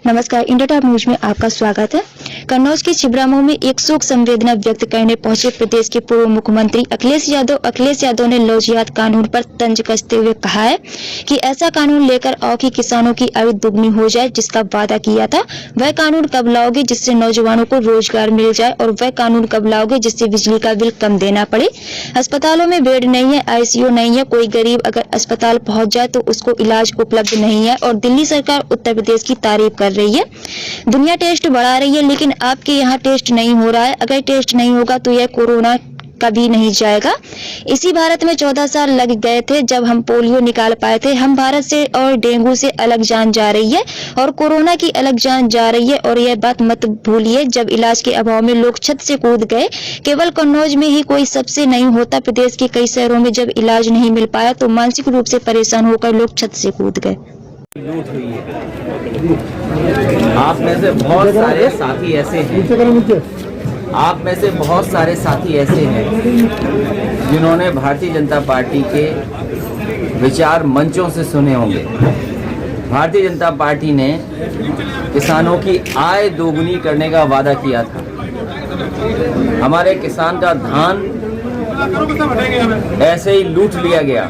नमस्कार, India top news में आपका स्वागत है। कन्नौज के छिबरामऊ में एक शोक संवेदना व्यक्त करने पहुंचे प्रदेश के पूर्व मुख्यमंत्री अखिलेश यादव ने लौजियात कानून पर तंज कसते हुए कहा है कि ऐसा कानून लेकर आओ कि किसानों की आय दुगनी हो जाए। जिसका वादा किया था वह कानून कब लाओगे जिससे नौजवानों को रोजगार मिल जाए, और वह कानून कब लाओगे जिससे बिजली का बिल कम देना पड़े। अस्पतालों में बेड नहीं है, ICU नहीं है, कोई गरीब अगर अस्पताल पहुंच जाए तो उसको इलाज उपलब्ध नहीं है। और दिल्ली सरकार उत्तर प्रदेश की तारीफ कर रही है, दुनिया टेस्ट बढ़ा रही है, लेकिन आपके यहाँ टेस्ट नहीं हो रहा है। अगर टेस्ट नहीं होगा तो यह कोरोना कभी नहीं जाएगा। इसी भारत में 14 साल लग गए थे जब हम पोलियो निकाल पाए थे। हम भारत से और डेंगू से अलग जान जा रही है और कोरोना की अलग जान जा रही है। और यह बात मत भूलिए, जब इलाज के अभाव में लोग छत से कूद गए, केवल कन्नौज में ही कोई सबसे नहीं होता। प्रदेश के कई शहरों में जब इलाज नहीं मिल पाया तो मानसिक रूप से परेशान होकर लोग छत से कूद गए। लूट हुई है। आप में से बहुत सारे साथी ऐसे हैं जिन्होंने भारतीय जनता पार्टी के विचार मंचों से सुने होंगे। भारतीय जनता पार्टी ने किसानों की आय दोगुनी करने का वादा किया था। हमारे किसान का धान ऐसे ही लूट लिया गया।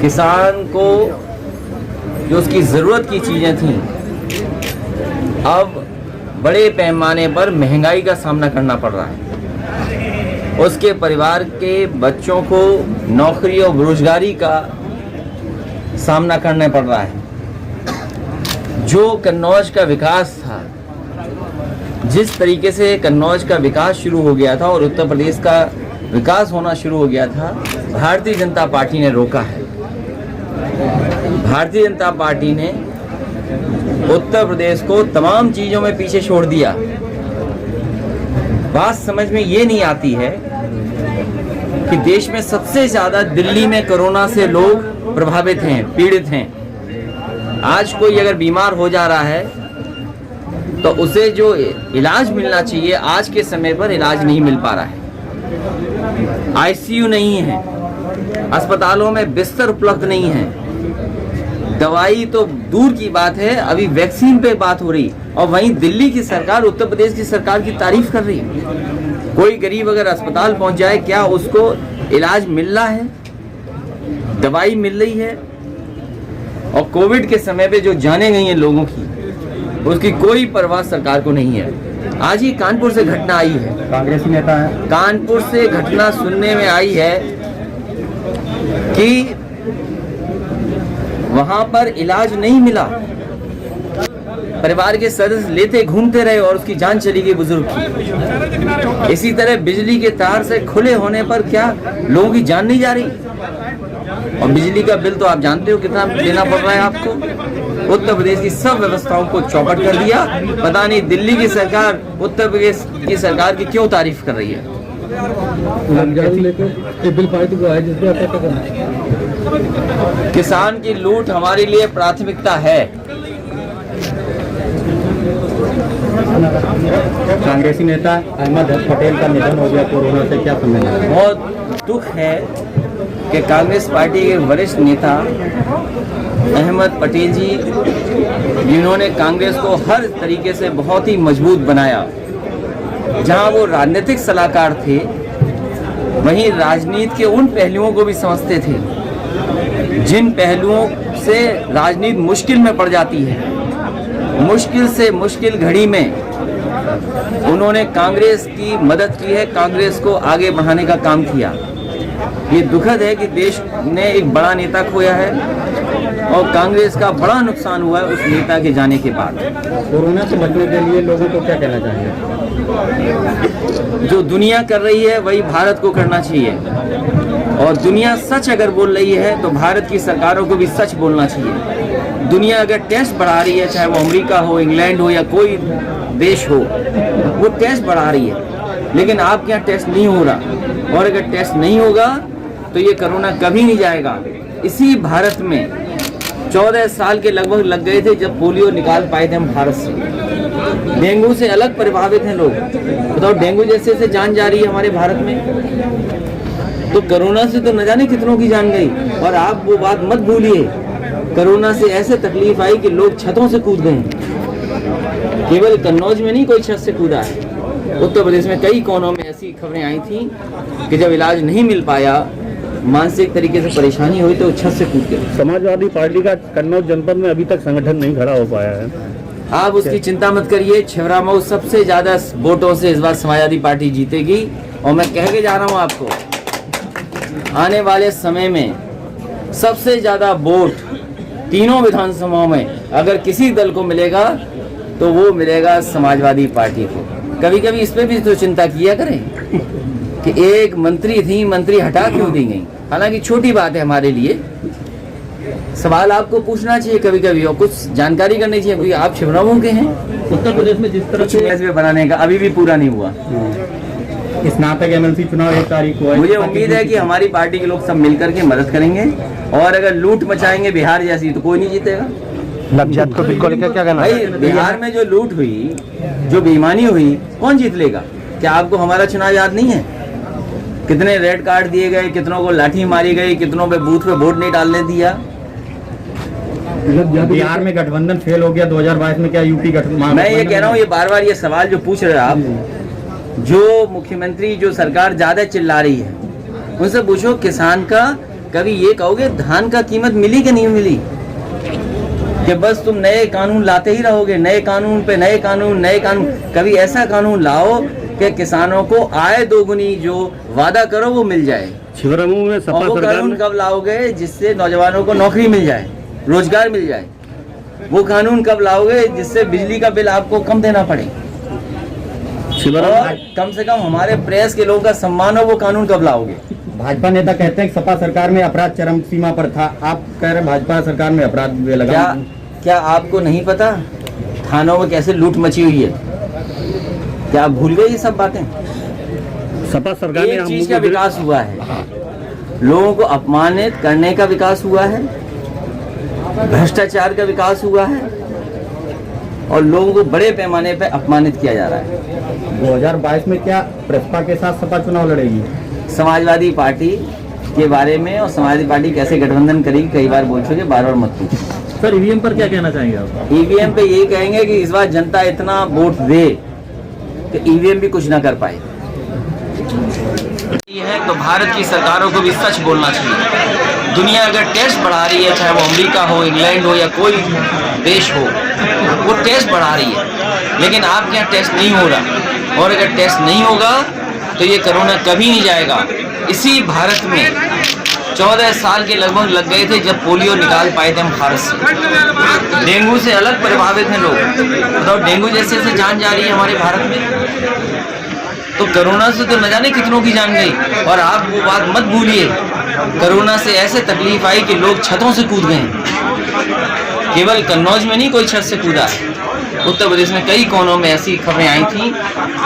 किसान को जो उसकी ज़रूरत की चीज़ें थीं, अब बड़े पैमाने पर महंगाई का सामना करना पड़ रहा है। उसके परिवार के बच्चों को नौकरी और बेरोजगारी का सामना करना पड़ रहा है। जो कन्नौज का विकास था, जिस तरीके से कन्नौज का विकास शुरू हो गया था और उत्तर प्रदेश का विकास होना शुरू हो गया था, भारतीय जनता पार्टी ने रोका है। भारतीय जनता पार्टी ने उत्तर प्रदेश को तमाम चीजों में पीछे छोड़ दिया। बात समझ में ये नहीं आती है कि देश में सबसे ज्यादा दिल्ली में कोरोना से लोग प्रभावित हैं, पीड़ित हैं। आज कोई अगर बीमार हो जा रहा है तो उसे जो इलाज मिलना चाहिए आज के समय पर इलाज नहीं मिल पा रहा है। ICU नहीं है, अस्पतालों में बिस्तर उपलब्ध नहीं है, दवाई तो दूर की बात है, अभी वैक्सीन पे बात हो रही। और वहीं दिल्ली की सरकार उत्तर प्रदेश की सरकार की तारीफ कर रही है। कोई गरीब अगर अस्पताल पहुंच जाए, क्या उसको इलाज मिल रहा है, दवाई मिल रही है? और कोविड के समय पे जो जाने गई हैं लोगों की, उसकी कोई परवाह सरकार को नहीं है। आज ही कानपुर से घटना आई है, कांग्रेसी नेता है, कानपुर से घटना सुनने में आई है कि वहां पर इलाज नहीं मिला। परिवार के सदस्य लेते घूमते रहे और उसकी जान चली गई बुजुर्ग की। इसी तरह बिजली के तार से खुले होने पर क्या लोगों की जान नहीं जा रही? और बिजली का बिल तो आप जानते हो कितना देना पड़ रहा है आपको। उत्तर प्रदेश की सब व्यवस्थाओं को चौपट कर दिया। पता नहीं दिल्ली की सरकार उत्तर प्रदेश की सरकार की क्यों तारीफ कर रही है। किसान की लूट हमारे लिए प्राथमिकता है। कांग्रेसी नेता अहमद पटेल का निधन हो गया कोरोना से, क्या समझना है? बहुत दुख है कि कांग्रेस पार्टी के वरिष्ठ नेता अहमद पटेल जी, जिन्होंने कांग्रेस को हर तरीके से बहुत ही मजबूत बनाया, जहां वो राजनीतिक सलाहकार थे, वहीं राजनीति के उन पहलुओं को भी समझते थे जिन पहलुओं से राजनीति मुश्किल में पड़ जाती है। मुश्किल से मुश्किल घड़ी में उन्होंने कांग्रेस की मदद की है, कांग्रेस को आगे बढ़ाने का काम किया। ये दुखद है कि देश ने एक बड़ा नेता खोया है और कांग्रेस का बड़ा नुकसान हुआ है उस नेता के जाने के बाद। कोरोना से बचने के लिए लोगों को क्या कहना चाहिए? जो दुनिया कर रही है वही भारत को करना चाहिए, और दुनिया सच अगर बोल रही है तो भारत की सरकारों को भी सच बोलना चाहिए। दुनिया अगर टेस्ट बढ़ा रही है, चाहे वो अमेरिका हो, इंग्लैंड हो या कोई देश हो, वो टेस्ट बढ़ा रही है, लेकिन आपके यहाँ टेस्ट नहीं हो रहा। और अगर टेस्ट नहीं होगा तो ये कोरोना कभी नहीं जाएगा। इसी भारत में 14 साल के लगभग लग गए थे जब पोलियो निकाल पाए थे हम भारत से। डेंगू से अलग प्रभावित हैं लोग, बताओ, डेंगू जैसे से जान जा रही है हमारे भारत में। तो कोरोना से तो न जाने कितनों की जान गई। और आप वो बात मत भूलिए कोरोना से ऐसे तकलीफ आई कि लोग छतों से कूद गए। केवल कन्नौज में नहीं कोई छत से कूदा है, उत्तर प्रदेश में कई कोनों में ऐसी खबरें आई थी कि जब इलाज नहीं मिल पाया, मानसिक तरीके से परेशानी हुई तो छत से कूद गए। समाजवादी पार्टी का कन्नौज जनपद में अभी तक संगठन नहीं खड़ा हो पाया है। आप उसकी चिंता मत करिए। छिबरामऊ सबसे ज्यादा वोटों से इस बार समाजवादी पार्टी जीतेगी। और मैं कह के जा रहा हूं आपको, आने वाले समय में सबसे ज्यादा वोट तीनों विधानसभाओं में अगर किसी दल को मिलेगा तो वो मिलेगा समाजवादी पार्टी को। कभी कभी इस पे भी तो चिंता किया करें कि एक मंत्री थी, मंत्री हटा क्यों दी गई। हालांकि छोटी बात है हमारे लिए, सवाल आपको पूछना चाहिए कभी कभी और कुछ जानकारी करनी चाहिए, क्योंकि आप छिबरामऊ के हैं। उत्तर प्रदेश में जिस तरह से बनाने का अभी भी पूरा नहीं हुआ। स्नातक एमएलसी चुनाव 1 तारीख को है। मुझे उम्मीद है कि हमारी पार्टी के लोग सब मिलकर के मदद करेंगे, और अगर लूट मचाएंगे बिहार जैसी तो कोई नहीं जीतेगा। लक्षात को बिल्कुल क्या कहना भाई, बिहार में जो लूट हुई, जो बेईमानी हुई, कौन जीत लेगा? क्या आपको हमारा चुनाव याद नहीं है? कितने रेड कार्ड दिए गए, कितनों को लाठी मारी गई, कितनों पे बूथ पे वोट नहीं डालने दिया। बिहार में गठबंधन फेल हो गया 2022 में, क्या यूपी गठबंधन? मैं ये कह रहा हूँ, ये बार बार ये सवाल जो पूछ रहे हैं आप, जो मुख्यमंत्री, जो सरकार ज्यादा चिल्ला रही है, उनसे पूछो किसान का कभी ये कहोगे धान का कीमत मिली कि नहीं मिली? कि बस तुम नए कानून लाते ही रहोगे, नए कानून पे नए कानून, नए कानून। कभी ऐसा कानून लाओ कि किसानों को आय दोगुनी जो वादा करो वो मिल जाए। छिबरामऊ में सपा वो सरकार कानून कब लाओगे जिससे नौजवानों को नौकरी मिल जाए, रोजगार मिल जाए? वो कानून कब लाओगे जिससे बिजली का बिल आपको कम देना पड़े, और कम से कम हमारे प्रेस के लोगों का सम्मान हो? वो कानून कब लाओगे? भाजपा नेता कहते हैं कि सपा सरकार में अपराध चरम सीमा पर था, आप कह रहे भाजपा सरकार में अपराध भी लगा। क्या आपको नहीं पता थानों में कैसे लूट मची हुई है? क्या आप भूल गए ये सब बातें? सपा सरकार एक चीज का विकास हुआ है, लोगों को अपमानित करने का विकास हुआ है, भ्रष्टाचार का विकास हुआ है, और लोगों को बड़े पैमाने पर अपमानित किया जा रहा है। 2022 में क्या प्रसपा के साथ सपा चुनाव लड़ेगी? समाजवादी पार्टी के बारे में और समाजवादी पार्टी कैसे गठबंधन करेगी कई बार बोल चुके, बार बार मत पूछो। सर, ईवीएम पर क्या कहना चाहेंगे आप? ईवीएम पे यही कहेंगे कि इस बार जनता इतना वोट दे कि ईवीएम भी कुछ ना कर पाए। ये है तो भारत की सरकारों को भी सच बोलना चाहिए। दुनिया अगर टेस्ट बढ़ा रही है, चाहे वो अमेरिका हो, इंग्लैंड हो या कोई देश हो, वो टेस्ट बढ़ा रही है, लेकिन आपके यहाँ टेस्ट नहीं हो रहा। और अगर टेस्ट नहीं होगा तो ये कोरोना कभी नहीं जाएगा। इसी भारत में 14 साल के लगभग लग गए थे जब पोलियो निकाल पाए थे हम भारत से। डेंगू से अलग प्रभावित हैं लोग, बताओ डेंगू जैसे जान जा रही है हमारे भारत में। तो कोरोना से तो न जाने कितनों की जान गई। और आप वो बात मत भूलिए, कोरोना से ऐसे तकलीफ आई कि लोग छतों से कूद गए। केवल कन्नौज में नहीं कोई छत से कूदा है, उत्तर प्रदेश में कई कोनों में ऐसी खबरें आई थी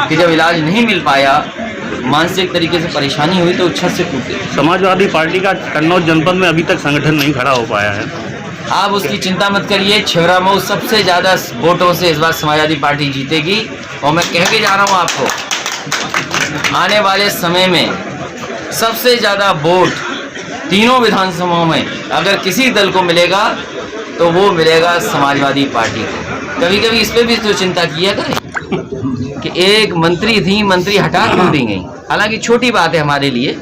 कि जब इलाज नहीं मिल पाया, मानसिक तरीके से परेशानी हुई तो छत से कूद गए। समाजवादी पार्टी का कन्नौज जनपद में अभी तक संगठन नहीं खड़ा हो पाया है। आप उसकी चिंता मत करिए। छिबरामऊ सबसे ज्यादा वोटों से इस बार समाजवादी पार्टी जीतेगी। और मैं कह के जा रहा हूं आपको, आने वाले समय में सबसे ज्यादा वोट तीनों विधानसभाओं में अगर किसी दल को मिलेगा तो वो मिलेगा समाजवादी पार्टी को। कभी कभी इस पे भी तो चिंता किया करें कि एक मंत्री थी, मंत्री हटा क्यों दी गई। हालांकि छोटी बात है हमारे लिए,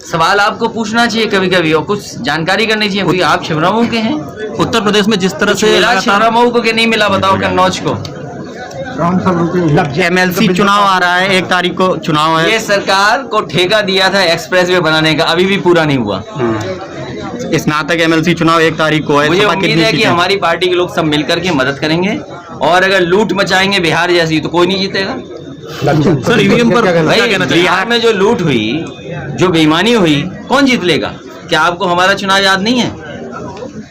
सवाल आपको पूछना चाहिए कभी कभी और कुछ जानकारी करनी चाहिए, क्योंकि आप छिबरामऊ के हैं। उत्तर प्रदेश में जिस तरह से छिबरामऊ को क्या नहीं मिला, बताओ कन्नौज को? एमएलसी चुनाव आ रहा है, 1 तारीख को चुनाव है। ये सरकार को ठेका दिया था एक्सप्रेसवे बनाने का, अभी भी पूरा नहीं हुआ। स्नातक एमएलसी चुनाव 1 तारीख को है। मुझे उम्मीद है कि हमारी पार्टी के लोग सब मिलकर के मदद करेंगे, और अगर लूट मचाएंगे बिहार जैसी तो कोई नहीं जीतेगा। सर, ईवीएम पर भाई, बिहार में जो लूट हुई, जो बेईमानी हुई, कौन जीत लेगा? क्या आपको हमारा चुनाव याद नहीं है?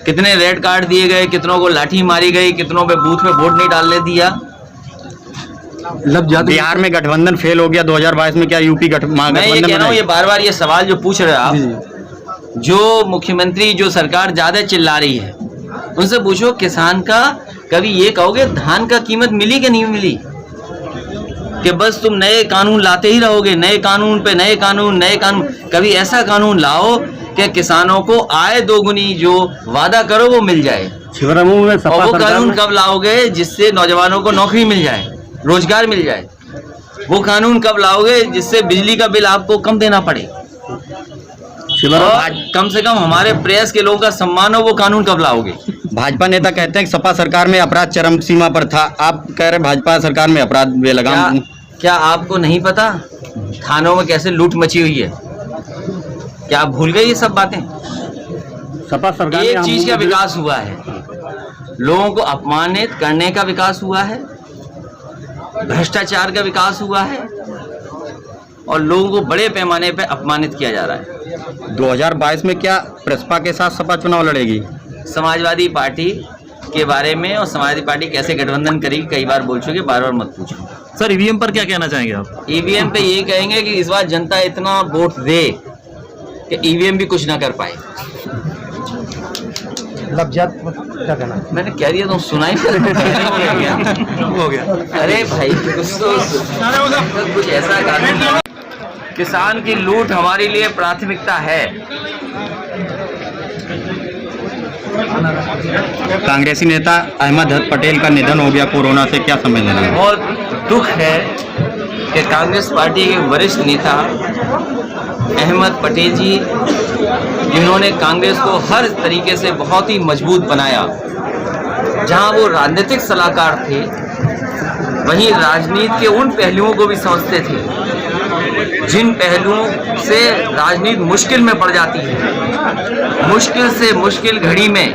कितने रेड कार्ड दिए गए, कितनों को लाठी मारी गई, कितनों पे बूथ में वोट नहीं डालने दिया। बिहार में गठबंधन फेल हो गया 2022 में, क्या यूपी गठबंधन? मैं ये कह रहा हूँ, ये बार बार ये सवाल जो पूछ रहे हैं आप, जो मुख्यमंत्री, जो सरकार ज्यादा चिल्ला रही है, उनसे पूछो किसान का कभी ये कहोगे धान का कीमत मिली कि नहीं मिली? कि बस तुम नए कानून लाते ही रहोगे, नए कानून पे नए कानून, नए कानून। कभी ऐसा कानून लाओ कि किसानों को आय दोगुनी जो वादा करो वो मिल जाए। छिबरामऊ में और सपा वो सरकार कानून में कब लाओगे जिससे नौजवानों को नौकरी मिल जाए, रोजगार मिल जाए? वो कानून कब लाओगे जिससे बिजली का बिल आपको कम देना पड़े और कम से कम हमारे प्रेस के लोगों का सम्मान हो? वो कानून कब लाओगे? भाजपा नेता कहते हैं कि सपा सरकार में अपराध चरम सीमा पर था, आप कह रहे भाजपा सरकार में अपराध बेलगाम। क्या आपको नहीं पता थानों में कैसे लूट मची हुई है? क्या आप भूल गए ये सब बातें? सपा सरकार एक चीज का विकास हुआ है, लोगों को अपमानित करने का विकास हुआ है, भ्रष्टाचार का विकास हुआ है और लोगों को बड़े पैमाने पे अपमानित किया जा रहा है। 2022 में क्या प्रसपा के साथ सपा चुनाव लड़ेगी? समाजवादी पार्टी के बारे में और समाजवादी पार्टी कैसे गठबंधन करेगी कई बार बोल चुके, बार बार मत पूछो। सर ईवीएम पर क्या कहना चाहेंगे आप? ईवीएम पे ये कहेंगे कि इस बार जनता इतना वोट दे कि ईवीएम भी कुछ ना कर पाए। मैंने कह दिया तुम सुना ही हो गया। अरे भाई कुछ तो कुछ ऐसा कानून। किसान की लूट हमारे लिए प्राथमिकता है। कांग्रेसी नेता अहमद पटेल का निधन हो गया कोरोना से, क्या संवेदना है? बहुत दुख है कि कांग्रेस पार्टी के वरिष्ठ नेता अहमद पटेल जी, जिन्होंने कांग्रेस को हर तरीके से बहुत ही मजबूत बनाया, जहां वो राजनीतिक सलाहकार थे वहीं राजनीति के उन पहलुओं को भी समझते थे जिन पहलुओं से राजनीति मुश्किल में पड़ जाती है। मुश्किल से मुश्किल घड़ी में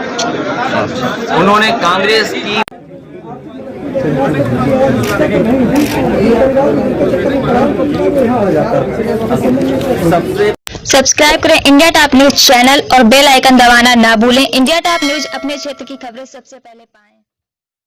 उन्होंने कांग्रेस की सबसे सब्सक्राइब करें इंडिया टॉप न्यूज चैनल और बेल आइकन दबाना ना भूलें। इंडिया टॉप न्यूज अपने क्षेत्र की खबरें सबसे पहले पाएं।